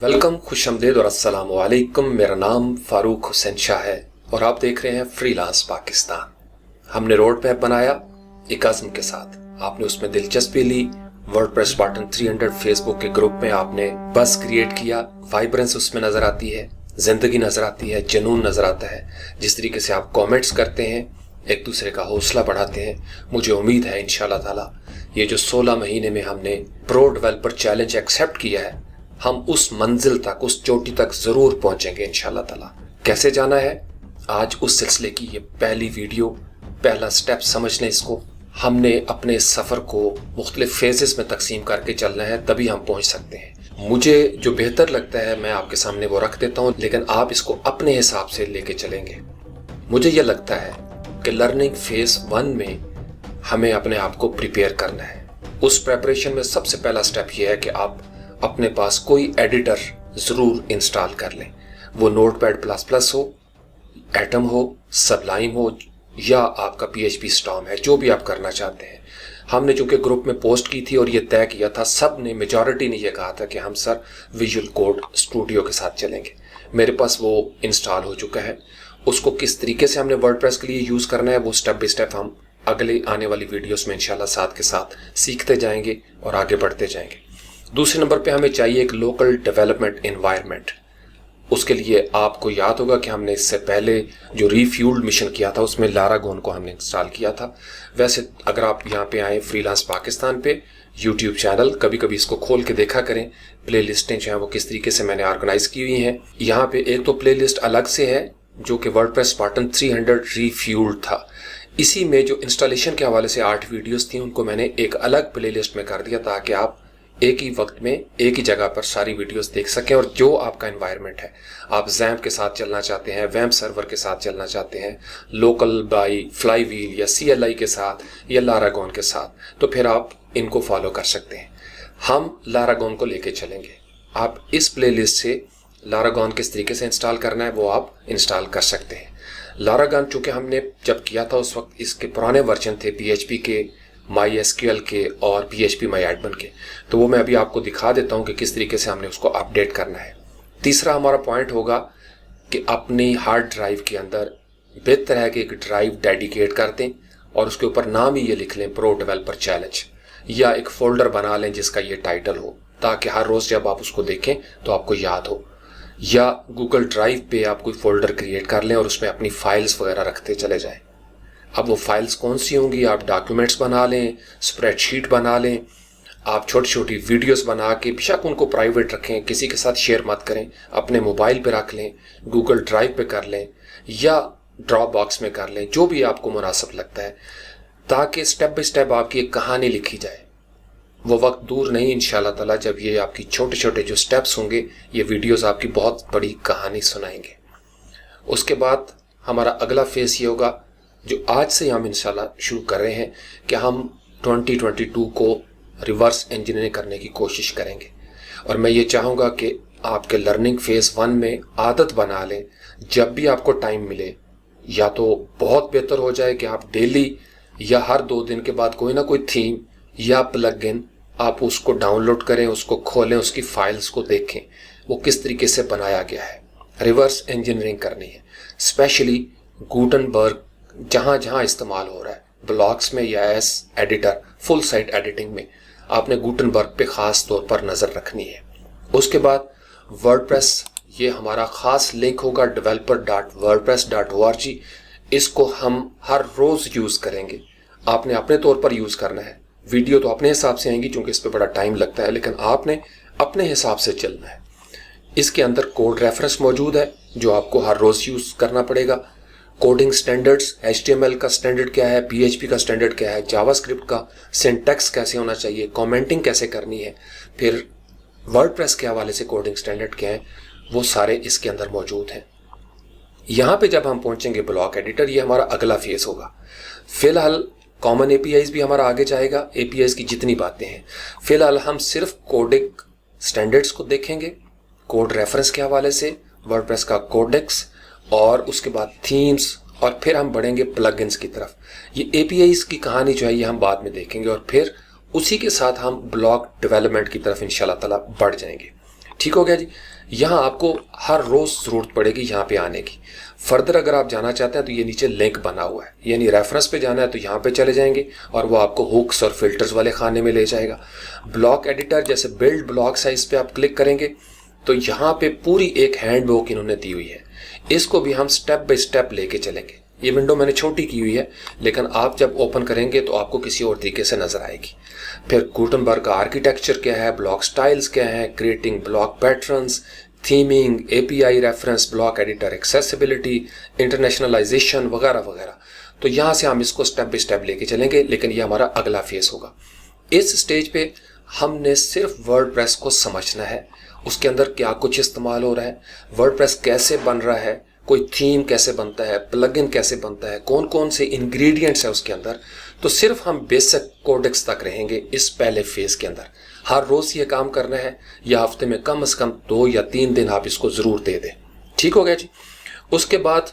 Welcome, खुशआमदीद और अस्सलाम वालेकुम। मेरा नाम फारूक हुसैन शाह है और आप देख रहे हैं फ्रीलांस पाकिस्तान। हमने रोड मैप बनाया एक आज़म के साथ। आपने उसमें दिलचस्पी ली, वर्डप्रेस स्पार्टन 300 फेसबुक के ग्रुप में आपने बस क्रिएट किया। वाइब्रेंस उसमें नजर आती है, जिंदगी नजर आती है, जुनून नजर आता है। जिस तरीके से आप कमेंट्स करते हैं, एक दूसरे का हौसला बढ़ाते हैं, मुझे उम्मीद है इंशाल्लाह ताला ये जो 16 महीने में हमने प्रो डेवलपर चैलेंज एक्सेप्ट किया है, हम उस मंजिल तक, उस चोटी तक जरूर पहुंचेंगे इंशाल्लाह ताला। कैसे जाना है, आज उस सिलसिले की ये पहली वीडियो, पहला स्टेप समझ लें इसको। हमने अपने सफ़र को मुख्तलिफ फेजेस में तकसीम करके चलना है, तभी हम पहुंच सकते हैं। मुझे जो बेहतर लगता है मैं आपके सामने वो रख देता हूं, लेकिन आप इसको अपने हिसाब से लेके चलेंगे। मुझे ये लगता है कि लर्निंग फेज 1 में हमें अपने आप को प्रिपेयर करना है। उस प्रेपरेशन में सबसे पहला स्टेप ये है कि आप अपने पास कोई एडिटर ज़रूर इंस्टॉल कर लें। वो नोटपैड प्लस प्लस हो, एटम हो, सबलाइम हो या आपका PHP स्टॉर्म है, जो भी आप करना चाहते हैं। हमने चूंकि ग्रुप में पोस्ट की थी और ये तय किया था, सब ने, मेजॉरिटी ने ये कहा था कि हम सर विजुअल कोड स्टूडियो के साथ चलेंगे। मेरे पास वो इंस्टॉल हो चुका है। उसको किस तरीके से हमने वर्डप्रेस के लिए यूज़ करना है वो स्टेप बाई स्टेप हम अगले आने वाली वीडियोस में इंशाल्लाह साथ के साथ सीखते जाएंगे और आगे बढ़ते जाएंगे। दूसरे नंबर पे हमें चाहिए एक लोकल डेवलपमेंट एनवायरनमेंट। उसके लिए आपको याद होगा कि हमने इससे पहले जो रीफ्यूल्ड मिशन किया था उसमें लारागोन को हमने इंस्टॉल किया था। वैसे अगर आप यहाँ पे आए फ्रीलांस पाकिस्तान पे यूट्यूब चैनल, कभी कभी इसको खोल के देखा करें, प्ले लिस्टें जो हैं वो किस तरीके से मैंने ऑर्गेनाइज की हुई हैं। यहाँ पे एक तो प्ले लिस्ट अलग से है जो कि वर्डप्रेस स्पार्टन 300 रीफ्यूल्ड था। इसी में जो इंस्टॉलेशन के हवाले से 8 वीडियोस थी उनको मैंने एक अलग प्ले लिस्ट में कर दिया ताकि आप एक ही वक्त में एक ही जगह पर सारी वीडियोस देख सकें। और जो आपका एनवायरनमेंट है, आप जैम्प के साथ चलना चाहते हैं, वैम्प सर्वर के साथ चलना चाहते हैं, लोकल बाई फ्लाईव्हील या CLI के साथ या लारागोन के साथ, तो फिर आप इनको फॉलो कर सकते हैं। हम लारागोन को लेके चलेंगे। आप इस प्ले लिस्ट से लारागोन किस तरीके से इंस्टॉल करना है वो आप इंस्टॉल कर सकते हैं। लारागोन चूँकि हमने जब किया था उस वक्त इसके पुराने वर्जन थे PHP के, MySQL के और PHP MyAdmin के, तो वो मैं अभी आपको दिखा देता हूँ कि किस तरीके से हमने उसको अपडेट करना है। तीसरा हमारा पॉइंट होगा कि अपनी हार्ड ड्राइव के अंदर बेहतर है कि एक ड्राइव डेडिकेट कर दें और उसके ऊपर नाम ही ये लिख लें प्रो डेवलपर चैलेंज, या एक फोल्डर बना लें जिसका ये टाइटल हो, ताकि हर रोज़ जब आप उसको देखें तो आपको याद हो। या गूगल ड्राइव पे आप कोई फोल्डर क्रिएट कर लें और उसमें अपनी फाइल्स वगैरह रखते चले जाएं। अब वो फाइल्स कौन सी होंगी, आप डॉक्यूमेंट्स बना लें, स्प्रेडशीट बना लें, आप छोटी छोटी वीडियोस बना के बेशक उनको प्राइवेट रखें, किसी के साथ शेयर मत करें, अपने मोबाइल पे रख लें, गूगल ड्राइव पे कर लें या ड्रॉप बॉक्स में कर लें, जो भी आपको मुनासिब लगता है, ताकि स्टेप बाई स्टेप आपकी एक कहानी लिखी जाए। वो वक्त दूर नहीं इंशाल्लाह ताला जब ये आपकी छोटे छोटे जो स्टेप्स होंगे, ये वीडियोस आपकी बहुत बड़ी कहानी सुनाएंगे। उसके बाद हमारा अगला फेस ये होगा जो आज से हम इंशाल्लाह शुरू कर रहे हैं कि हम 2022 को रिवर्स इंजीनियरिंग करने की कोशिश करेंगे। और मैं ये चाहूँगा कि आपके लर्निंग फेज़ 1 में आदत बना लें, जब भी आपको टाइम मिले, या तो बहुत बेहतर हो जाए कि आप डेली या हर 2 दिन के बाद कोई ना कोई थीम या प्लगइन आप उसको डाउनलोड करें, उसको खोलें, उसकी फाइल्स को देखें वो किस तरीके से बनाया गया है। रिवर्स इंजीनियरिंग करनी है, स्पेशली गुटनबर्ग जहाँ जहाँ इस्तेमाल हो रहा है, ब्लॉग्स में या S editor, full site editing में आपने गुटनबर्ग पे ख़ास तौर पर नज़र रखनी है। उसके बाद वर्डप्रेस, ये हमारा ख़ास लिंक होगा developer.wordpress.org। इसको हम हर रोज़ यूज़ करेंगे, आपने अपने तौर पर यूज़ करना है। वीडियो तो अपने हिसाब से आएंगी क्योंकि इस पर बड़ा टाइम लगता है, लेकिन आपने अपने हिसाब से चलना है। इसके अंदर कोड रेफरेंस मौजूद है जो आपको हर रोज़ यूज़ करना पड़ेगा। कोडिंग स्टैंडर्ड्स, HTML का स्टैंडर्ड क्या है, PHP का स्टैंडर्ड क्या है, जावास्क्रिप्ट का सिंटैक्स कैसे होना चाहिए, कमेंटिंग कैसे करनी है, फिर वर्डप्रेस के हवाले से कोडिंग स्टैंडर्ड क्या है, वो सारे इसके अंदर मौजूद हैं। यहाँ पे जब हम पहुँचेंगे ब्लॉक एडिटर, ये हमारा अगला फेस होगा। फिलहाल कॉमन APIs भी हमारा आगे जाएगा, APIs की जितनी बातें हैं। फिलहाल हम सिर्फ कोडिंग स्टैंडर्ड्स को देखेंगे, कोड रेफरेंस के हवाले से, वर्डप्रेस का कोडेक्स, और उसके बाद थीम्स, और फिर हम बढ़ेंगे प्लगइन्स की तरफ। ये APIs की कहानी जो है ये हम बाद में देखेंगे और फिर उसी के साथ हम ब्लॉक डेवलपमेंट की तरफ इंशाल्लाह ताला बढ़ जाएंगे। ठीक हो गया जी। यहाँ आपको हर रोज जरूरत पड़ेगी यहाँ पे आने की। फर्दर अगर आप जाना चाहते हैं तो ये नीचे लिंक बना हुआ है, यानी रेफरेंस पे जाना है तो यहाँ पे चले जाएंगे और वो आपको हुक्स और फिल्टर्स वाले खाने में ले जाएगा। ब्लॉक एडिटर जैसे बिल्ड ब्लॉक साइज पे आप क्लिक करेंगे तो यहाँ पे पूरी एक हैंडबुक इन्होंने दी हुई है, इसको भी हम स्टेप बाय स्टेप लेके चलेंगे। ये विंडो मैंने छोटी की हुई है, लेकिन आप जब ओपन करेंगे तो आपको किसी और तरीके से नजर आएगी। फिर गुटेनबर्ग का आर्किटेक्चर क्या है, ब्लॉक स्टाइल्स क्या है, creating block patterns, theming, API reference, block editor accessibility, internationalisation वगैरह वगैरह। तो यहाँ से हम इसको स्टेप बाय स्टेप लेके चलेंगे, लेकिन ये हमारा अगला फेस होगा। इस स्टेज पे हमने सिर्फ वर्डप्रेस को समझना है, उसके अंदर क्या कुछ इस्तेमाल हो रहा है, वर्डप्रेस कैसे बन रहा है, कोई थीम कैसे बनता है, प्लगइन कैसे बनता है, कौन कौन से इंग्रेडिएंट्स है उसके अंदर। तो सिर्फ हम बेसिक कोडेक्स तक रहेंगे इस पहले फेज के अंदर। हर रोज ये काम करना है या हफ्ते में कम से कम 2 या 3 दिन आप इसको जरूर दे दें। ठीक हो गया जी। उसके बाद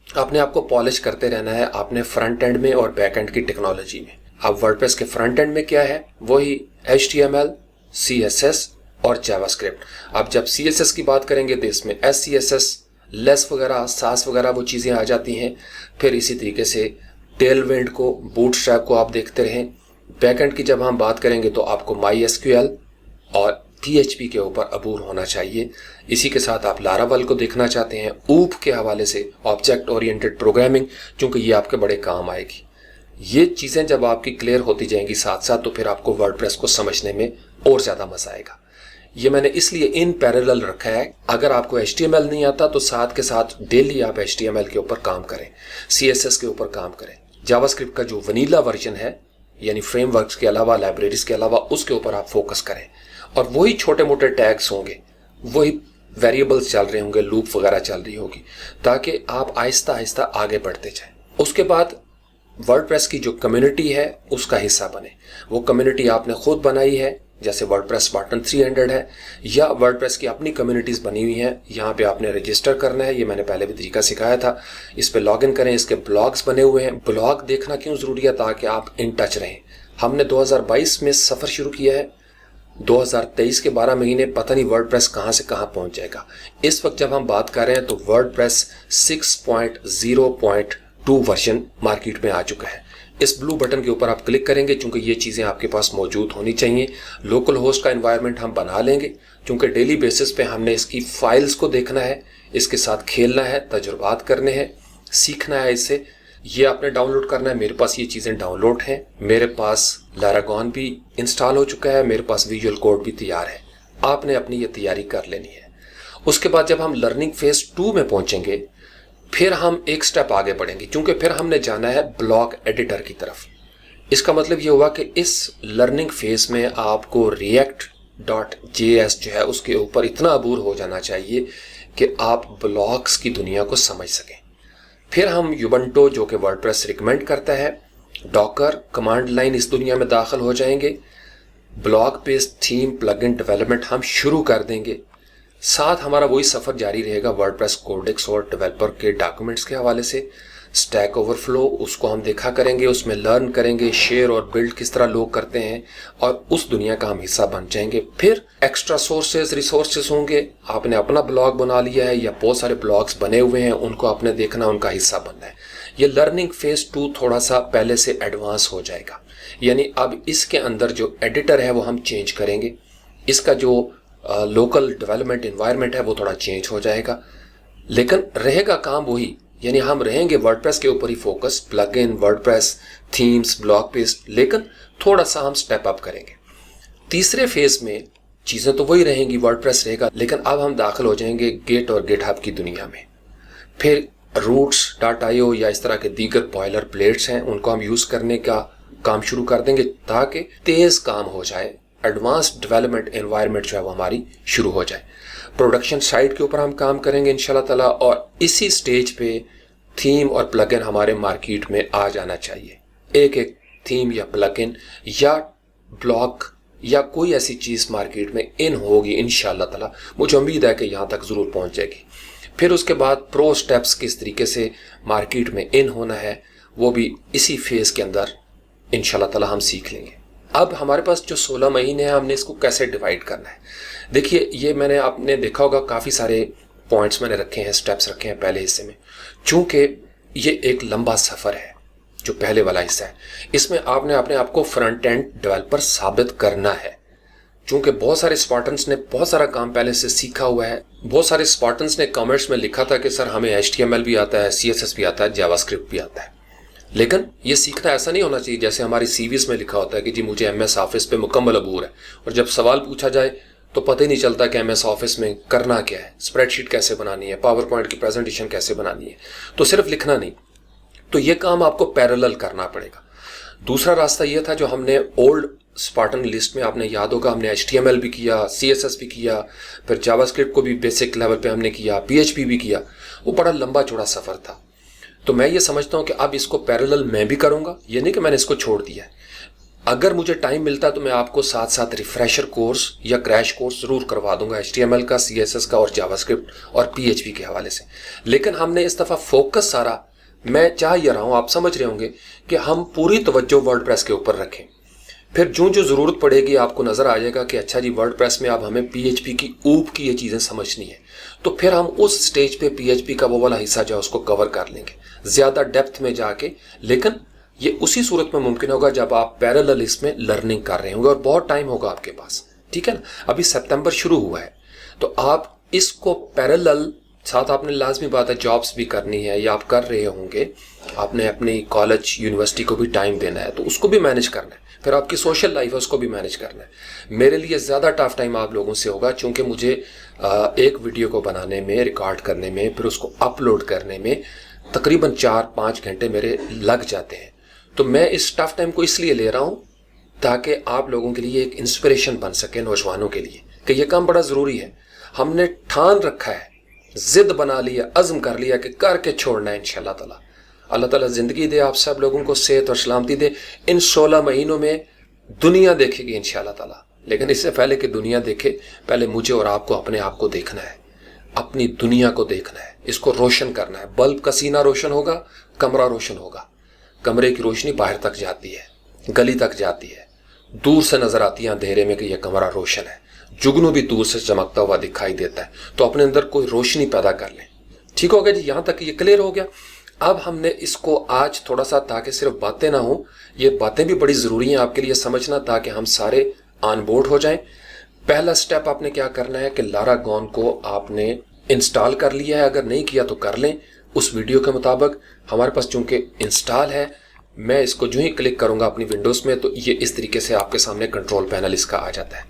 अपने आप को पॉलिश करते रहना है आपने फ्रंट एंड में और बैक एंड की टेक्नोलॉजी में। अब वर्डप्रेस के फ्रंट एंड में क्या है, वही HTML, CSS और जावास्क्रिप्ट। अब जब CSS की बात करेंगे तो इसमें SCSS, लेस वगैरह, सास वगैरह वो चीज़ें आ जाती हैं। फिर इसी तरीके से टेलविंड को, बूटस्ट्रैप को आप देखते रहें। बैकएंड की जब हम बात करेंगे तो आपको MySQL और PHP के ऊपर अबूर होना चाहिए। इसी के साथ आप लारावल को देखना चाहते हैं, ऊप के हवाले से ऑब्जेक्ट ओरिएंटेड प्रोग्रामिंग, क्योंकि ये आपके बड़े काम आएगी। ये चीज़ें जब आपकी क्लियर होती जाएंगी साथ साथ, तो फिर आपको वर्डप्रेस को समझने में और ज़्यादा मज़ा आएगा। ये मैंने इसलिए इन पैरेलल रखा है। अगर आपको HTML नहीं आता तो साथ के साथ डेली आप HTML के ऊपर काम करें, CSS के ऊपर काम करें, जावास्क्रिप्ट का जो वनीला वर्जन है यानी फ्रेमवर्क्स के अलावा, लाइब्रेरीज के अलावा, उसके ऊपर आप फोकस करें। और वही छोटे मोटे टैग्स होंगे, वही वेरिएबल्स चल रहे होंगे, लूप वगैरह चल रही होगी, ताकि आप आहिस्ता आहिस्ता आगे बढ़ते जाएं। उसके बाद वर्डप्रेस की जो कम्युनिटी है उसका हिस्सा बने। वो कम्युनिटी आपने खुद बनाई है, जैसे वर्डप्रेस स्पार्टन 300 है, या वर्डप्रेस की अपनी कम्युनिटीज़ बनी हुई हैं। यहाँ पे आपने रजिस्टर करना है, ये मैंने पहले भी तरीका सिखाया था। इस पे लॉगिन करें, इसके ब्लॉग्स बने हुए हैं। ब्लॉग देखना क्यों ज़रूरी है, ताकि आप इन टच रहें। हमने 2022 में सफ़र शुरू किया है, 2023 के 12 महीने पता नहीं वर्डप्रेस कहाँ से कहाँ पहुँच जाएगा। इस वक्त जब हम बात कर रहे हैं तो वर्डप्रेस 6.0.2 वर्जन मार्केट में आ चुका है। इस ब्लू बटन के ऊपर आप क्लिक करेंगे, क्योंकि ये चीज़ें आपके पास मौजूद होनी चाहिए। लोकल होस्ट का एनवायरनमेंट हम बना लेंगे, क्योंकि डेली बेसिस पे हमने इसकी फाइल्स को देखना है, इसके साथ खेलना है, तजुर्बात करने हैं, सीखना है इससे। ये आपने डाउनलोड करना है। मेरे पास ये चीज़ें डाउनलोड हैं, मेरे पास लारागॉन भी इंस्टॉल हो चुका है, मेरे पास विजुअल कोड भी तैयार है। आपने अपनी ये तैयारी कर लेनी है। उसके बाद जब हम लर्निंग फेज 2 में पहुंचेंगे, फिर हम एक स्टेप आगे बढ़ेंगे, क्योंकि फिर हमने जाना है ब्लॉक एडिटर की तरफ। इसका मतलब ये हुआ कि इस लर्निंग फेज में आपको react.js जो है उसके ऊपर इतना अबूर हो जाना चाहिए कि आप ब्लॉक्स की दुनिया को समझ सकें। फिर हम यूबंटो, जो कि वर्डप्रेस रिकमेंड करता है, डॉकर, कमांड लाइन, इस दुनिया में दाखिल हो जाएंगे। Block based theme plugin development हम शुरू कर देंगे। साथ हमारा वही सफ़र जारी रहेगा वर्डप्रेस कोडेक्स और डेवलपर के डॉक्यूमेंट्स के हवाले से। स्टैक ओवरफ्लो, उसको हम देखा करेंगे, उसमें लर्न करेंगे, शेयर और बिल्ड किस तरह लोग करते हैं, और उस दुनिया का हम हिस्सा बन जाएंगे। फिर एक्स्ट्रा सोर्सेज, रिसोर्सेज होंगे। आपने अपना ब्लॉग बना लिया है या बहुत सारे ब्लॉग्स बने हुए हैं, उनको आपने देखना, उनका हिस्सा बनना है। ये लर्निंग फेज 2 थोड़ा सा पहले से एडवांस हो जाएगा, यानी अब इसके अंदर जो एडिटर है वो हम चेंज करेंगे। इसका जो लोकल डेवलपमेंट एनवायरनमेंट है वो थोड़ा चेंज हो जाएगा, लेकिन रहेगा काम वही, यानी हम रहेंगे वर्डप्रेस के ऊपर ही focus, plugin, WordPress, themes, block paste, लेकिन थोड़ा सा हम स्टेप अप करेंगे। तीसरे फेज में चीज़ें तो वही रहेंगी, वर्डप्रेस रहेगा, लेकिन अब हम दाखिल हो जाएंगे गेट और गिटहब की दुनिया में। फिर roots.io या इस तरह के दीगर बॉयलर प्लेट्स हैं, उनको हम यूज़ करने का काम शुरू कर देंगे, ताकि तेज़ काम हो जाए, एडवांस डेवलपमेंट एनवायरनमेंट जो है वो हमारी शुरू हो जाए। प्रोडक्शन साइट के ऊपर हम काम करेंगे इंशाल्लाह ताला, और इसी स्टेज पे थीम और प्लगइन हमारे मार्केट में आ जाना चाहिए। एक एक थीम या प्लगइन या ब्लॉक या कोई ऐसी चीज़ मार्केट में इन होगी इंशाल्लाह ताला। मुझे उम्मीद है कि यहाँ तक ज़रूर पहुँच जाएगी। फिर उसके बाद प्रो स्टेप्स किस तरीके से मार्केट में इन होना है, वो भी इसी फेज़ के अंदर इंशाल्लाह ताला हम सीख लेंगे। अब हमारे पास जो 16 महीने हैं, हमने इसको कैसे डिवाइड करना है। देखिए, ये मैंने आपने देखा होगा काफ़ी सारे पॉइंट्स मैंने रखे हैं, स्टेप्स रखे हैं पहले हिस्से में। चूंकि ये एक लंबा सफ़र है, जो पहले वाला हिस्सा है, इसमें आपने अपने आप को फ्रंट एंड डेवलपर साबित करना है। चूंकि बहुत सारे स्पार्टन्स ने बहुत सारा काम पहले से सीखा हुआ है। बहुत सारे स्पार्टन्स ने कमेंट्स में लिखा था कि सर हमें HTML भी आता है, CSS भी आता है, जावास्क्रिप्ट भी आता है। लेकिन ये सीखना ऐसा नहीं होना चाहिए जैसे हमारी CVs में लिखा होता है कि जी मुझे MS ऑफिस पे मुकम्मल अबूर है, और जब सवाल पूछा जाए तो पता ही नहीं चलता कि MS ऑफिस में करना क्या है, स्प्रेडशीट कैसे बनानी है, पावर पॉइंट की प्रेजेंटेशन कैसे बनानी है। तो सिर्फ लिखना नहीं, तो ये काम आपको पैरेलल करना पड़ेगा। दूसरा रास्ता ये था जो हमने ओल्ड स्पार्टन लिस्ट में, आपने याद होगा, हमने HTML भी किया, CSS भी किया, फिर जावास्क्रिप्ट को भी बेसिक लेवल पे हमने किया, PHP भी किया। वो बड़ा लंबा चौड़ा सफ़र था। तो मैं ये समझता हूँ कि अब इसको पैरेलल मैं भी करूँगा, ये नहीं कि मैंने इसको छोड़ दिया है। अगर मुझे टाइम मिलता तो मैं आपको साथ साथ रिफ्रेशर कोर्स या क्रैश कोर्स ज़रूर करवा दूंगा, HTML का, CSS का और जावास्क्रिप्ट और PHP के हवाले से। लेकिन हमने इस दफ़ा फोकस सारा, मैं चाह ये रहा हूँ, आप समझ रहे होंगे कि हम पूरी तवज्जो वर्डप्रेस के ऊपर रखें। फिर जो ज़रूरत पड़ेगी आपको नज़र आ जाएगा कि अच्छा जी वर्डप्रेस में अब हमें PHP की ऊप की ये चीज़ें समझनी है, तो फिर हम उस स्टेज पे PHP का वो वाला हिस्सा जो है उसको कवर कर लेंगे ज़्यादा डेप्थ में जाके। लेकिन ये उसी सूरत में मुमकिन होगा जब आप पैरेलल इसमें लर्निंग कर रहे होंगे और बहुत टाइम होगा आपके पास, ठीक है ना। अभी सितंबर शुरू हुआ है, तो आप इसको पैरेलल साथ, आपने लाजमी बात है जॉब्स भी करनी है या आप कर रहे होंगे, आपने अपनी कॉलेज यूनिवर्सिटी को भी टाइम देना है, तो उसको भी मैनेज करना है। फिर आपकी सोशल लाइफ है, उसको भी मैनेज करना है। मेरे लिए ज़्यादा टफ टाइम आप लोगों से होगा, क्योंकि मुझे एक वीडियो को बनाने में, रिकॉर्ड करने में, फिर उसको अपलोड करने में तकरीबन 4-5 घंटे मेरे लग जाते हैं। तो मैं इस टफ टाइम को इसलिए ले रहा हूँ ताकि आप लोगों के लिए एक इंस्पिरेशन बन सके, नौजवानों के लिए, कि यह काम बड़ा ज़रूरी है। हमने ठान रखा है, जिद बना लिया, अज़्म कर लिया कि करके छोड़ना है इंशाअल्लाह ताला। अल्लाह ताला ज़िंदगी दे, आप सब लोगों को सेहत और सलामती दे। इन 16 महीनों में दुनिया देखेगी इंशाअल्लाह ताला। लेकिन इससे पहले कि दुनिया देखे, पहले मुझे और आपको अपने आप को देखना है, अपनी दुनिया को देखना है, इसको रोशन करना है। बल्ब का सीना रोशन होगा, कमरा रोशन होगा। कमरे की रोशनी बाहर तक जाती है, गली तक जाती है, दूर से नजर आती है अंधेरे में कि यह कमरा रोशन है। जुगनू भी दूर से चमकता हुआ दिखाई देता है। तो अपने अंदर कोई रोशनी पैदा कर लें। ठीक हो गया जी, यहां तक ये क्लियर हो गया। अब हमने इसको आज थोड़ा सा, ताकि सिर्फ बातें ना हो, ये बातें भी बड़ी ज़रूरी हैं आपके लिए समझना, ताकि हम सारे ऑन बोर्ड हो जाएं। पहला स्टेप आपने क्या करना है कि लारागॉन को आपने इंस्टॉल कर लिया है, अगर नहीं किया तो कर लें उस वीडियो के मुताबिक। हमारे पास चूंकि इंस्टॉल है, मैं इसको जो ही क्लिक करूंगा अपनी विंडोज़ में, तो ये इस तरीके से आपके सामने कंट्रोल पैनल इसका आ जाता है।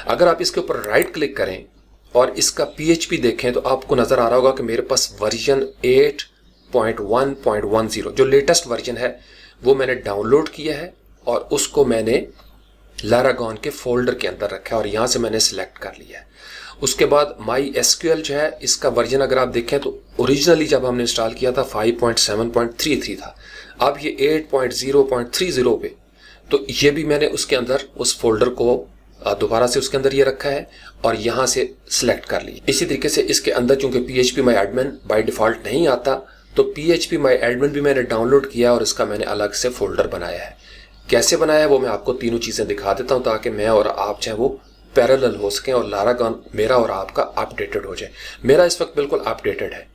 अगर आप इसके ऊपर राइट क्लिक करें और इसका PHP देखें, तो आपको नज़र आ रहा होगा कि मेरे पास वर्जन 8.1.10 जो लेटेस्ट वर्जन है वो मैंने डाउनलोड किया है, और उसको मैंने लारागॉन के फोल्डर के अंदर रखा है और यहाँ से मैंने सिलेक्ट कर लिया है। उसके बाद MySQL जो है, इसका वर्जन अगर आप देखें तो ओरिजिनली जब हमने इंस्टॉल किया था 5.7.33 था, अब ये 8.0.30 पे। तो ये भी मैंने उसके अंदर उस फोल्डर को दोबारा से उसके अंदर ये रखा है और यहाँ से सिलेक्ट कर लिया। इसी तरीके से इसके अंदर चूंकि PHP My Admin by default नहीं आता, तो PHP My Admin भी मैंने डाउनलोड किया और इसका मैंने अलग से फोल्डर बनाया है। कैसे बनाया है वो मैं आपको तीनों चीज़ें दिखा देता हूँ, ताकि मैं और आप चाहे वो पैरेलल हो सकें और लारागॉन मेरा और आपका अपडेटेड हो जाए। मेरा इस वक्त बिल्कुल अपडेटेड है।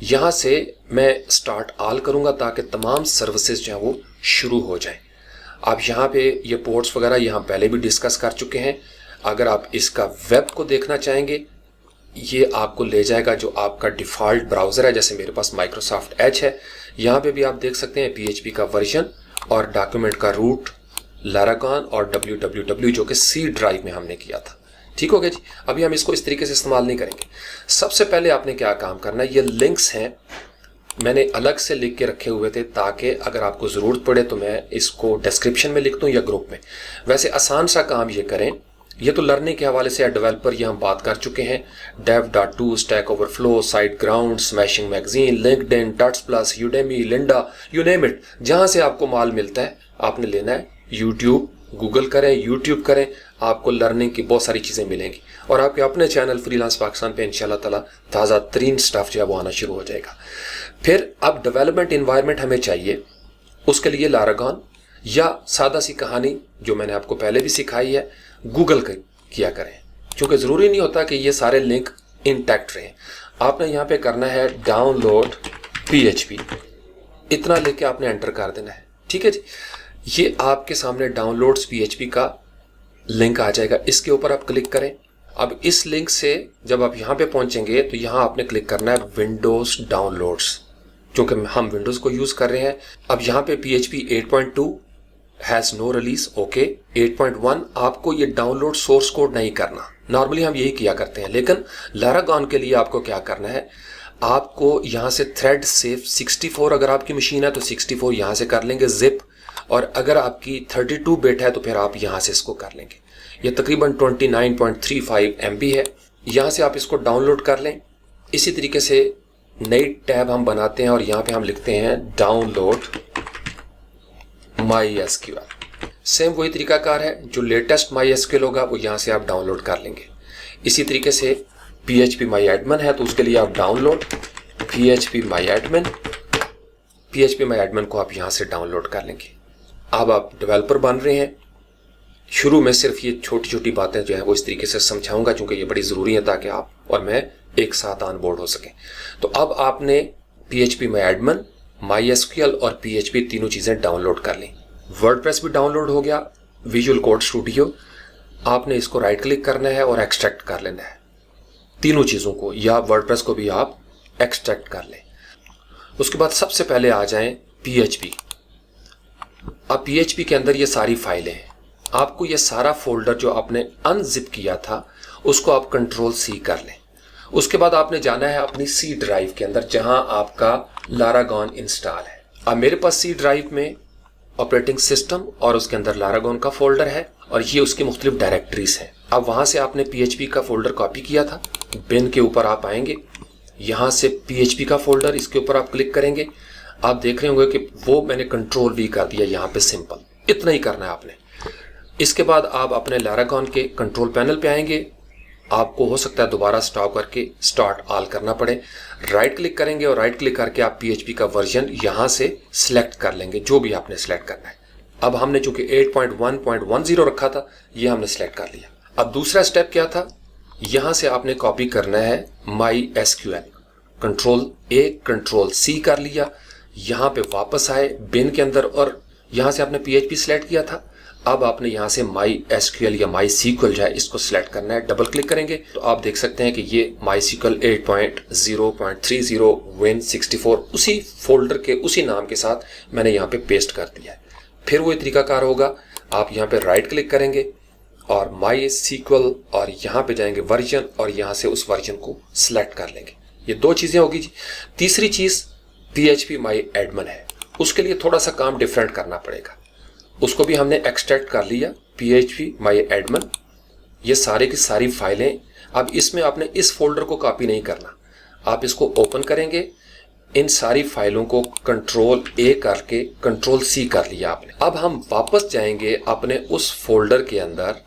यहाँ से मैं स्टार्ट ऑल करूँगा ताकि तमाम सर्विसेज जो हैं वो शुरू हो जाएं। आप यहाँ पे ये पोर्ट्स वगैरह यहाँ पहले भी डिस्कस कर चुके हैं। अगर आप इसका वेब को देखना चाहेंगे, ये आपको ले जाएगा जो आपका डिफ़ॉल्ट ब्राउज़र है। जैसे मेरे पास माइक्रोसॉफ्ट एज है, यहाँ पे भी आप देख सकते हैं PHP का वर्जन और डॉक्यूमेंट का रूट लारागॉन और www जो कि C ड्राइव में हमने किया था। ठीक हो गया जी। अभी हम इसको इस तरीके से इस्तेमाल नहीं करेंगे। सबसे पहले आपने क्या काम करना है, ये लिंक्स हैं मैंने अलग से लिख के रखे हुए थे, ताकि अगर आपको ज़रूरत पड़े तो मैं इसको डिस्क्रिप्शन में लिख दूँ या ग्रुप में। वैसे आसान सा काम ये करें, ये तो लर्निंग के हवाले से डेवलपर ये हम बात कर चुके हैं। dev.to, Stack Overflow, SiteGround, Smashing Magazine, LinkedIn, Tuts plus, Udemy, Lynda, you name it, जहाँ से आपको माल मिलता है आपने लेना है। यूट्यूब गूगल करें, यूट्यूब करें, आपको लर्निंग की बहुत सारी चीज़ें मिलेंगी। और आपके अपने चैनल फ्रीलांस पाकिस्तान पे इंशाल्लाह ताला ताज़ा तरीन स्टफ जो है वो आना शुरू हो जाएगा। फिर अब डेवलपमेंट इन्वायरमेंट हमें चाहिए, उसके लिए लारागॉन या सादा सी कहानी जो मैंने आपको पहले भी सिखाई है, गूगल किया करें। क्योंकि ज़रूरी नहीं होता कि ये सारे लिंक इंटैक्ट रहें। आपने यहाँ पे करना है डाउनलोड PHP, इतना लेके आपने एंटर कर देना है। ठीक है जी, ये आपके सामने डाउनलोड्स PHP का लिंक आ जाएगा, इसके ऊपर आप क्लिक करें। अब इस लिंक से जब आप यहाँ पे पहुंचेंगे तो यहाँ आपने क्लिक करना है विंडोज डाउनलोड्स, क्योंकि हम विंडोज को यूज कर रहे हैं। अब यहाँ पे PHP 8.2 has no release, okay. 8.1 आपको ये डाउनलोड सोर्स कोड नहीं करना, नॉर्मली हम यही किया करते हैं, लेकिन लारागॉन के लिए आपको क्या करना है, आपको यहाँ से थ्रेड सेफ 64 अगर आपकी मशीन है तो 64 यहाँ से कर लेंगे जिप, और अगर आपकी 32 बिट है तो फिर आप यहाँ से इसको कर लेंगे। ये तकरीबन 29.35 MB है, यहाँ से आप इसको डाउनलोड कर लें। इसी तरीके से नई टैब हम बनाते हैं और यहाँ पे हम लिखते हैं डाउनलोड MySQL। सेम वही तरीकाकार है, जो लेटेस्ट MySQL होगा वो यहाँ से आप डाउनलोड कर लेंगे। इसी तरीके से PHP MyAdmin है तो उसके लिए आप डाउनलोड PHP MyAdmin को आप यहाँ से डाउनलोड कर लेंगे। अब आप डेवलपर बन रहे हैं। शुरू में सिर्फ ये छोटी छोटी बातें जो है वो इस तरीके से समझाऊंगा, क्योंकि ये बड़ी ज़रूरी है ताकि आप और मैं एक साथ ऑन बोर्ड हो सकें। तो अब आपने PHP MyAdmin, MySQL और PHP तीनों चीज़ें डाउनलोड कर ली। वर्डप्रेस भी डाउनलोड हो गया, विजुअल कोड स्टूडियो, आपने इसको राइट क्लिक करना है और एक्सट्रैक्ट कर लेना है तीनों चीज़ों को, या वर्डप्रेस को भी आप एक्सट्रैक्ट कर लें। उसके बाद सबसे पहले आ जाएं PHP। अब PHP के अंदर ये सारी फाइलें हैं, आपको ये सारा फोल्डर जो आपने अनजिप किया था उसको आप Ctrl+C कर लें। उसके बाद आपने जाना है अपनी C ड्राइव के अंदर जहां आपका लारागॉन इंस्टॉल है। अब मेरे पास C ड्राइव में ऑपरेटिंग सिस्टम और उसके अंदर लारागॉन का फोल्डर है और ये उसकी मुख्तलिफ डायरेक्टरीज हैं। अब वहां से आपने PHP का फोल्डर कॉपी किया था, बिन के ऊपर आप आएंगे, यहाँ से PHP का फोल्डर, इसके ऊपर आप क्लिक करेंगे। आप देख रहे होंगे कि वो मैंने Ctrl+V कर दिया यहाँ पे, सिंपल इतना ही करना है आपने। इसके बाद आप अपने लारागॉन के कंट्रोल पैनल पे आएंगे, आपको हो सकता है दोबारा स्टॉप करके स्टार्ट ऑल करना पड़े। राइट क्लिक करेंगे और राइट क्लिक करके आप PHP का वर्जन यहाँ से सिलेक्ट कर लेंगे, जो भी आपने सिलेक्ट करना है। अब हमने चूंकि 8.1.10 रखा था, ये हमने सिलेक्ट कर लिया। अब दूसरा स्टेप क्या था, यहाँ से आपने कॉपी करना है MySQL, Ctrl+A Ctrl+C कर लिया। यहाँ पे वापस आए बिन के अंदर और यहाँ से आपने PHP सिलेक्ट किया था। अब आपने यहाँ से MySQL या MySQL जो है इसको सिलेक्ट करना है। डबल क्लिक करेंगे तो आप देख सकते हैं कि ये MySQL 8.0.30 Win64 उसी फोल्डर के उसी नाम के साथ मैंने यहाँ पे पेस्ट कर दिया है। फिर वो तरीकाकार होगा, आप यहाँ पे राइट क्लिक करेंगे और MySQL और यहाँ पे जाएंगे वर्जन और यहाँ से उस वर्जन को सिलेक्ट कर लेंगे। ये दो चीज़ें होगी जी। तीसरी चीज़ PHP MyAdmin है, उसके लिए थोड़ा सा काम डिफरेंट करना पड़ेगा। उसको भी हमने एक्सट्रैक्ट कर लिया, PHP MyAdmin, ये सारे की सारी फाइलें। अब इसमें आपने इस फोल्डर को कॉपी नहीं करना, आप इसको ओपन करेंगे, इन सारी फाइलों को Ctrl+A करके Ctrl+C कर लिया आपने। अब हम वापस जाएंगे अपने उस फोल्डर के अंदर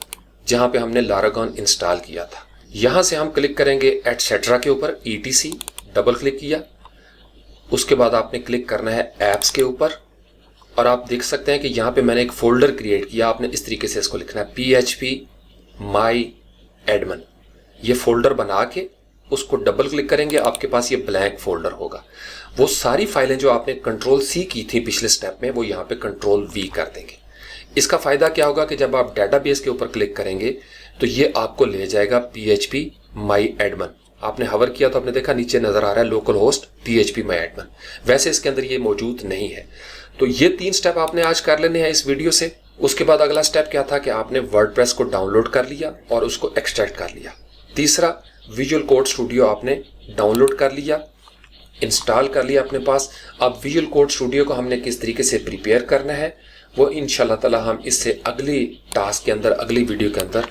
जहां पे हमने लारागॉन इंस्टॉल किया था। यहां से हम क्लिक करेंगे एटसेट्रा के ऊपर, ETC, डबल क्लिक किया। उसके बाद आपने क्लिक करना है एप्स के ऊपर और आप देख सकते हैं कि यहाँ पे मैंने एक फोल्डर क्रिएट किया। आपने इस तरीके से इसको लिखना है PHP MyAdmin। ये फोल्डर बना के उसको डबल क्लिक करेंगे, आपके पास ये ब्लैंक फोल्डर होगा। वो सारी फाइलें जो आपने Ctrl+C की थी पिछले स्टेप में, वो यहाँ पे Ctrl+V कर देंगे। इसका फायदा क्या होगा कि जब आप डेटाबेस के ऊपर क्लिक करेंगे तो ये आपको ले जाएगा PHP MyAdmin। आपने हवर किया तो आपने देखा नीचे नजर आ रहा है लोकल होस्ट PHP MyAdmin, वैसे इसके अंदर ये मौजूद नहीं है। तो ये 3 स्टेप आपने आज कर लेने हैं इस वीडियो से। उसके बाद अगला स्टेप क्या था कि आपने वर्डप्रेस को डाउनलोड कर लिया और उसको एक्सट्रैक्ट कर लिया। तीसरा, विजुअल कोड स्टूडियो आपने डाउनलोड कर लिया, इंस्टॉल कर लिया अपने पास। अब विजुअल कोड स्टूडियो को हमने किस तरीके से प्रिपेयर करना है वो इंशाल्लाह ताला हम इससे अगली टास्क के अंदर, अगली वीडियो के अंदर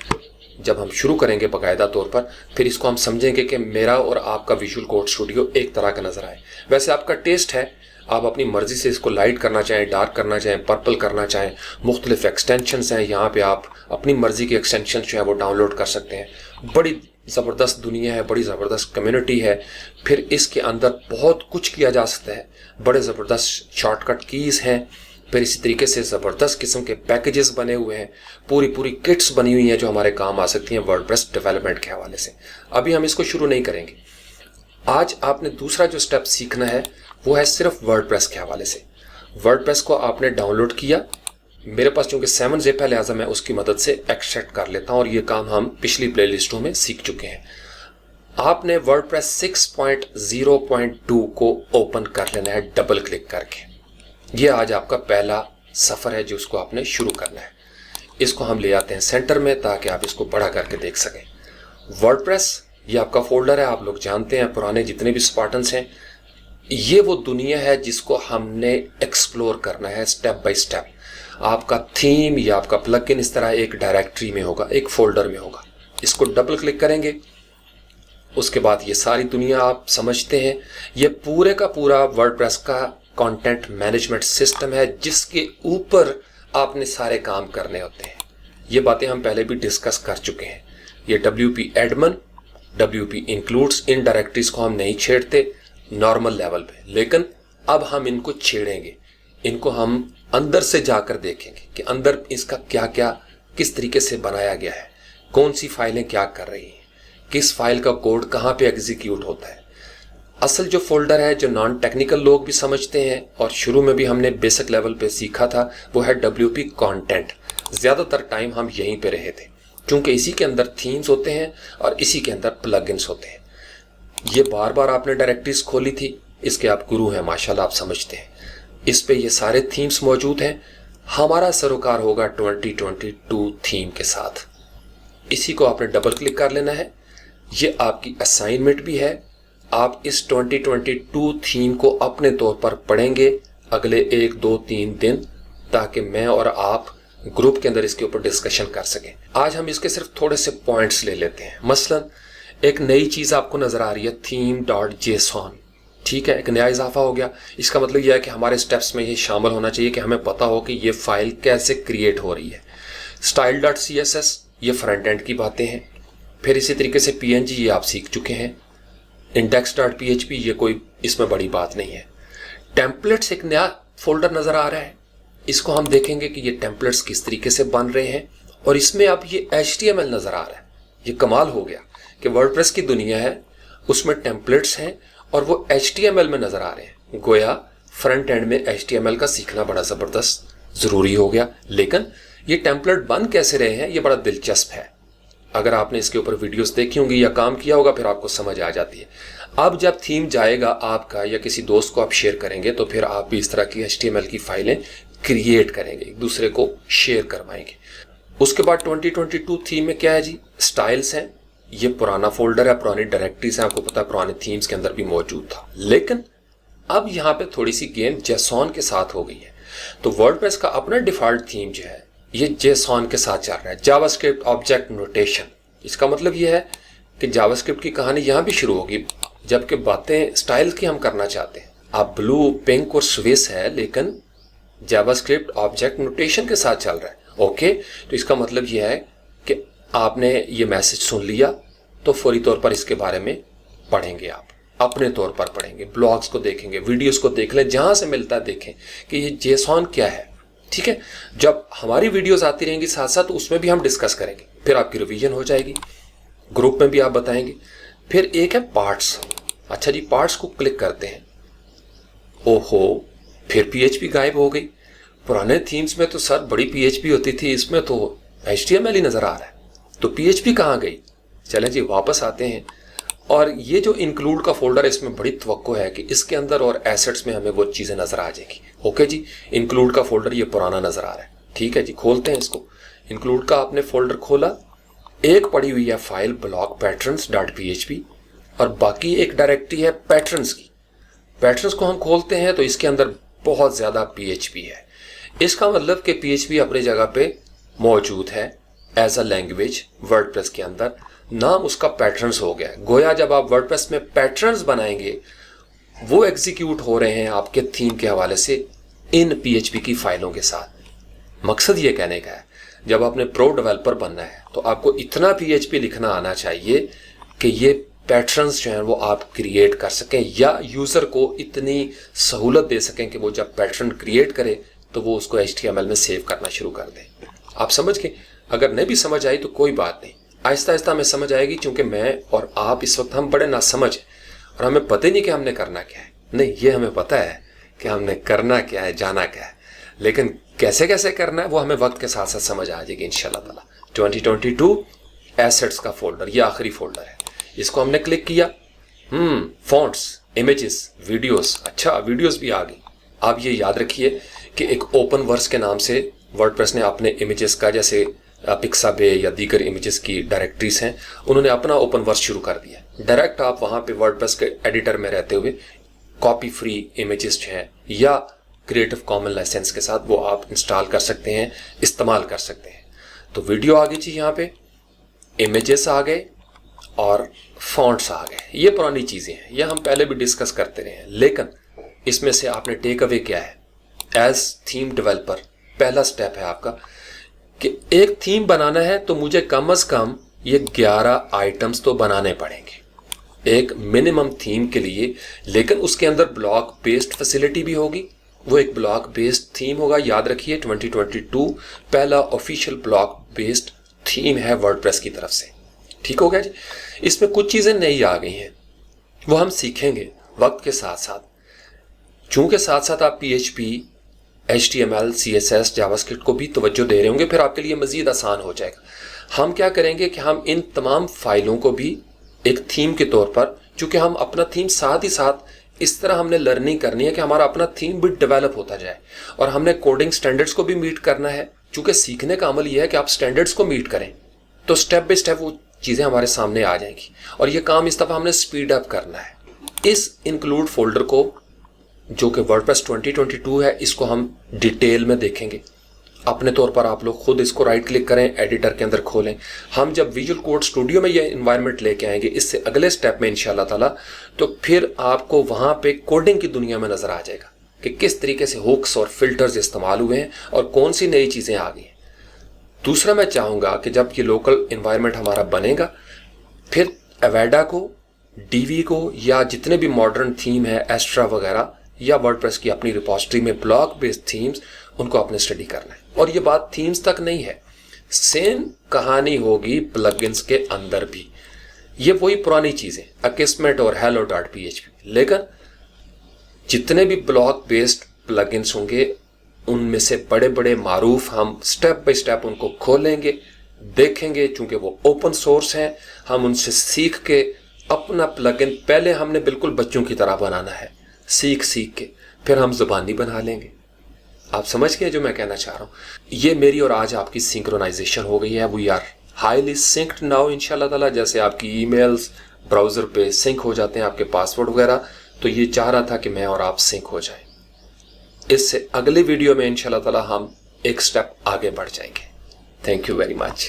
जब हम शुरू करेंगे बाकायदा तौर पर, फिर इसको हम समझेंगे कि मेरा और आपका विजुअल कोड स्टूडियो एक तरह का नजर आए। वैसे आपका टेस्ट है, आप अपनी मर्जी से इसको लाइट करना चाहें, डार्क करना चाहें, पर्पल करना चाहें, मुख्तलिफ एक्सटेंशंस हैं। यहाँ पे आप अपनी मर्जी के एक्सटेंशन जो है वो डाउनलोड कर सकते हैं। बड़ी ज़बरदस्त दुनिया है, बड़ी ज़बरदस्त कम्युनिटी है। फिर इसके अंदर बहुत कुछ किया जा सकता है, बड़े ज़बरदस्त शॉर्टकट कीज़ हैं। फिर इसी तरीके से ज़बरदस्त किस्म के पैकेजेस बने हुए हैं, पूरी पूरी किट्स बनी हुई हैं जो हमारे काम आ सकती हैं वर्डप्रेस डेवलपमेंट के हवाले से। अभी हम इसको शुरू नहीं करेंगे। आज आपने दूसरा जो स्टेप सीखना है वो है सिर्फ वर्डप्रेस के हवाले से। वर्डप्रेस को आपने डाउनलोड किया, मेरे पास चूंकि 7 ज़िप है लिहाजा मैं उसकी मदद से एक्सट्रैक्ट कर लेता हूं और ये काम हम पिछली प्लेलिस्टों में सीख चुके हैं। आपने वर्डप्रेस 6.0.2 को ओपन कर लेना है डबल क्लिक करके। ये आज आपका पहला सफ़र है जिसको आपने शुरू करना है। इसको हम ले आते हैं सेंटर में ताकि आप इसको बड़ा करके देख सकें। वर्डप्रेस ये आपका फोल्डर है, आप लोग जानते हैं, पुराने जितने भी स्पार्टन्स हैं, ये वो दुनिया है जिसको हमने एक्सप्लोर करना है स्टेप बाय स्टेप। आपका थीम या आपका प्लगइन इस तरह एक डायरेक्टरी में होगा, एक फोल्डर में होगा। इसको डबल क्लिक करेंगे, उसके बाद ये सारी दुनिया आप समझते हैं। ये पूरे का पूरा वर्डप्रेस का कंटेंट मैनेजमेंट सिस्टम है जिसके ऊपर आपने सारे काम करने होते हैं। ये बातें हम पहले भी डिस्कस कर चुके हैं। ये WP एडमिन, WP इंक्लूड्स, इन डायरेक्टरीज को हम नहीं छेड़ते नॉर्मल लेवल पे, लेकिन अब हम इनको छेड़ेंगे। इनको हम अंदर से जाकर देखेंगे कि अंदर इसका क्या क्या किस तरीके से बनाया गया है, कौन सी फाइलें क्या कर रही हैं, किस फाइल का कोड कहाँ पे एग्जीक्यूट होता है। असल जो फोल्डर है जो नॉन टेक्निकल लोग भी समझते हैं और शुरू में भी हमने बेसिक लेवल पे सीखा था, वो है WP कंटेंट। ज़्यादातर टाइम हम यहीं पे रहे थे क्योंकि इसी के अंदर थीम्स होते हैं और इसी के अंदर प्लगइन्स होते हैं। ये बार बार आपने डायरेक्टरीज खोली थी, इसके आप गुरु हैं माशाल्लाह, आप समझते हैं। इस पे ये सारे थीम्स मौजूद हैं। हमारा सरोकार होगा 2022 थीम के साथ। इसी को आपने डबल क्लिक कर लेना है। ये आपकी असाइनमेंट भी है। आप इस 2022 थीम को अपने तौर पर पढ़ेंगे अगले 1, 2, 3 दिन, ताकि मैं और आप ग्रुप के अंदर इसके ऊपर डिस्कशन कर सकें। आज हम इसके सिर्फ थोड़े से पॉइंट्स ले लेते हैं। मसलन एक नई चीज़ आपको नज़र आ रही है theme.json, ठीक है, एक नया इजाफा हो गया। इसका मतलब यह है कि हमारे स्टेप्स में ये शामिल होना चाहिए कि हमें पता हो कि ये फाइल कैसे क्रिएट हो रही है। style.css ये फ्रंट एंड की बातें हैं। फिर इसी तरीके से PNG ये आप सीख चुके हैं। index.php ये कोई इसमें बड़ी बात नहीं है। टेम्पलेट्स एक नया फोल्डर नज़र आ रहा है, इसको हम देखेंगे कि ये टेम्पलेट्स किस तरीके से बन रहे हैं। और इसमें अब ये HTML नज़र आ रहा है। ये कमाल हो गया कि वर्डप्रेस की दुनिया है, उसमें टेम्पलेट्स हैं और वो HTML में नज़र आ रहे हैं। गोया फ्रंट एंड में HTML का सीखना बड़ा ज़बरदस्त ज़रूरी हो गया। लेकिन ये टेम्पलेट बन कैसे रहे हैं ये बड़ा दिलचस्प है। अगर आपने इसके ऊपर वीडियोस देखी होंगी या काम किया होगा फिर आपको समझ आ जाती है। अब जब थीम जाएगा आपका या किसी दोस्त को आप शेयर करेंगे तो फिर आप भी इस तरह की HTML की फाइलें क्रिएट करेंगे, एक दूसरे को शेयर करवाएंगे। उसके बाद 2022 थीम में क्या है जी, स्टाइल्स हैं। ये पुराना फोल्डर है, पुरानी डायरेक्टरीज हैं, आपको पता है पुराने थीम्स के अंदर भी मौजूद था। लेकिन अब यहाँ पे थोड़ी सी गेम JSON के साथ हो गई है। तो वर्डप्रेस का अपना डिफॉल्ट थीम जो है ये JSON के साथ चल रहा है, जावास्क्रिप्ट ऑब्जेक्ट नोटेशन। इसका मतलब ये है कि जावास्क्रिप्ट की कहानी यहाँ भी शुरू होगी, जबकि बातें स्टाइल की हम करना चाहते हैं। आप ब्लू, पिंक और स्विस है लेकिन जावास्क्रिप्ट ऑब्जेक्ट नोटेशन के साथ चल रहा है। ओके, तो इसका मतलब यह है कि आपने ये मैसेज सुन लिया तो फौरी तौर पर इसके बारे में पढ़ेंगे, आप अपने तौर पर पढ़ेंगे, ब्लॉग्स को देखेंगे, वीडियोस को देख लें, जहां से मिलता है देखें कि ये JSON क्या है। ठीक है, जब हमारी वीडियोस आती रहेंगी साथ साथ उसमें भी हम डिस्कस करेंगे, फिर आपकी रिवीजन हो जाएगी, ग्रुप में भी आप बताएंगे। फिर एक है पार्ट्स। अच्छा जी, पार्ट्स को क्लिक करते हैं, ओहो फिर PHP गायब हो गई। पुराने थीम्स में तो सर बड़ी PHP होती थी, इसमें तो HTML ही नजर आ रहा है, तो PHP कहाँ गई। चलें जी वापस आते हैं। और ये जो इंक्लूड का फोल्डर है इसमें बड़ी तवक्को है कि इसके अंदर और एसेट्स में हमें वो चीज़ें नज़र आ जाएगी। ओके जी, इंक्लूड का फोल्डर ये पुराना नज़र आ रहा है। ठीक है जी, खोलते हैं इसको। इंक्लूड का आपने फोल्डर खोला, एक पड़ी हुई है फाइल ब्लॉक patterns.php और बाकी एक डायरेक्टरी है पैटर्न्स की। पैटर्न्स को हम खोलते हैं तो इसके अंदर बहुत ज़्यादा PHP है। इसका मतलब कि PHP अपनी जगह पे मौजूद है एज अ लैंग्वेज वर्डप्रेस के अंदर। नाम उसका पैटर्न्स हो गया। गोया जब आप वर्डप्रेस में पैटर्न्स बनाएंगे वो एग्जीक्यूट हो रहे हैं आपके थीम के हवाले से इन PHP की फाइलों के साथ। मकसद ये कहने का है जब आपने प्रो डेवलपर बनना है तो आपको इतना PHP लिखना आना चाहिए कि ये पैटर्न्स जो हैं वो आप क्रिएट कर सकें या यूज़र को इतनी सहूलत दे सकें कि वो जब पैटर्न क्रिएट करे तो वो उसको HTML में सेव करना शुरू कर दे। आप समझ गए? अगर नहीं भी समझ आई तो कोई बात नहीं, आहिस्ता आहिस्ता हमें समझ आएगी, क्योंकि मैं और आप इस वक्त हम बड़े नासमझ हैं और हमें पता ही नहीं कि हमने करना क्या है। नहीं, ये हमें पता है कि हमने करना क्या है, जाना क्या है, लेकिन कैसे कैसे करना है वो हमें वक्त के साथ साथ समझ आ जाएगी इंशाल्लाह ताला। 2022 एसेट्स का फोल्डर, ये आखिरी फोल्डर है, इसको हमने क्लिक किया। फॉन्ट्स, इमेजेस, वीडियोस, अच्छा वीडियोस भी आ गई। आप ये याद रखिए कि एक ओपन वर्स के नाम से वर्डप्रेस ने अपने इमेजेस का, जैसे पिक्साबे या दीगर इमेजेस की डायरेक्टरीज हैं, उन्होंने अपना ओपन वर्स शुरू कर दिया। डायरेक्ट आप वहां पे वर्डप्रेस के एडिटर में रहते हुए कॉपी फ्री इमेजेस जो हैं या क्रिएटिव कॉमन लाइसेंस के साथ वो आप इंस्टॉल कर सकते हैं, इस्तेमाल कर सकते हैं। तो वीडियो आ गई जी, यहाँ पे इमेजेस आ गए और फॉन्ट्स आ गए। ये पुरानी चीज़ें हैं, ये हम पहले भी डिस्कस करते रहे हैं, लेकिन इसमें से आपने टेक अवे क्या है एज थीम डेवलपर? पहला स्टेप है आपका कि एक थीम बनाना है तो मुझे कम से कम ये 11 आइटम्स तो बनाने पड़ेंगे एक मिनिमम थीम के लिए, लेकिन उसके अंदर ब्लॉक बेस्ड फैसिलिटी भी होगी। वो एक ब्लॉक बेस्ड थीम होगा। याद रखिए 2022 पहला ऑफिशियल ब्लॉक बेस्ड थीम है वर्डप्रेस की तरफ से। ठीक हो गया जी। इसमें कुछ चीज़ें नई आ गई हैं, वो हम सीखेंगे वक्त के साथ साथ। चूंकि साथ साथ आप PHP, HTML, CSS, जावास्क्रिप्ट को भी तवज्जो दे रहे होंगे, फिर आपके लिए मजीद आसान हो जाएगा। हम क्या करेंगे कि हम इन तमाम फाइलों को भी एक थीम के तौर पर, चूंकि हम अपना थीम साथ ही साथ इस तरह हमने लर्निंग करनी है कि हमारा अपना थीम भी डेवलप होता जाए, और हमने कोडिंग स्टैंडर्ड्स को भी मीट करना है। चूंकि सीखने का अमल यह है कि आप स्टैंडर्ड्स को मीट करें, तो स्टेप बाय स्टेप वो चीज़ें हमारे सामने आ जाएंगी, और ये काम इस दफ़ा हमने स्पीड अप करना है। इस इंक्लूड फोल्डर को, जो कि वर्डप्रेस 2022 है, इसको हम डिटेल में देखेंगे। अपने तौर पर आप लोग खुद इसको राइट क्लिक करें, एडिटर के अंदर खोलें। हम जब विजुअल कोड स्टूडियो में ये इन्वायरमेंट लेके आएंगे इससे अगले स्टेप में इंशाल्लाह ताला, तो फिर आपको वहाँ पे कोडिंग की दुनिया में नज़र आ जाएगा कि किस तरीके से हुक्स और फिल्टर्स इस्तेमाल हुए हैं और कौन सी नई चीज़ें आ गई हैं। दूसरा, मैं चाहूँगा कि जब ये लोकल इन्वायरमेंट हमारा बनेगा, फिर एवेडा को, डीवी को, या जितने भी मॉडर्न थीम है एस्ट्रा वगैरह, या वर्डप्रेस की अपनी रिपोजिटरी में ब्लॉक बेस्ड थीम्स, उनको आपने स्टडी करना है। और ये बात थीम्स तक नहीं है, सेम कहानी होगी प्लगइन्स के अंदर भी। ये वही पुरानी चीज़ें अकिस्मेट और hello.php, लेकिन जितने भी ब्लॉक बेस्ड प्लगइन्स होंगे उनमें से बड़े बड़े मारूफ हम स्टेप बाय स्टेप उनको खोलेंगे, देखेंगे। चूंकि वो ओपन सोर्स हैं, हम उनसे सीख के अपना प्लगइन पहले हमने बिल्कुल बच्चों की तरह बनाना है, सीख सीख के फिर हम ज़ुबानी बना लेंगे। आप समझ गए जो मैं कहना चाह रहा हूँ? ये मेरी और आज आपकी सिंक्रोनाइजेशन हो गई है। We are highly synced now इंशाल्लाह ताला। जैसे आपकी ईमेल्स ब्राउज़र पे सिंक हो जाते हैं, आपके पासवर्ड वगैरह, तो ये चाह रहा था कि मैं और आप सिंक हो जाएं। इससे अगले वीडियो में इंशाल्लाह ताला हम एक स्टेप आगे बढ़ जाएंगे। Thank you very much.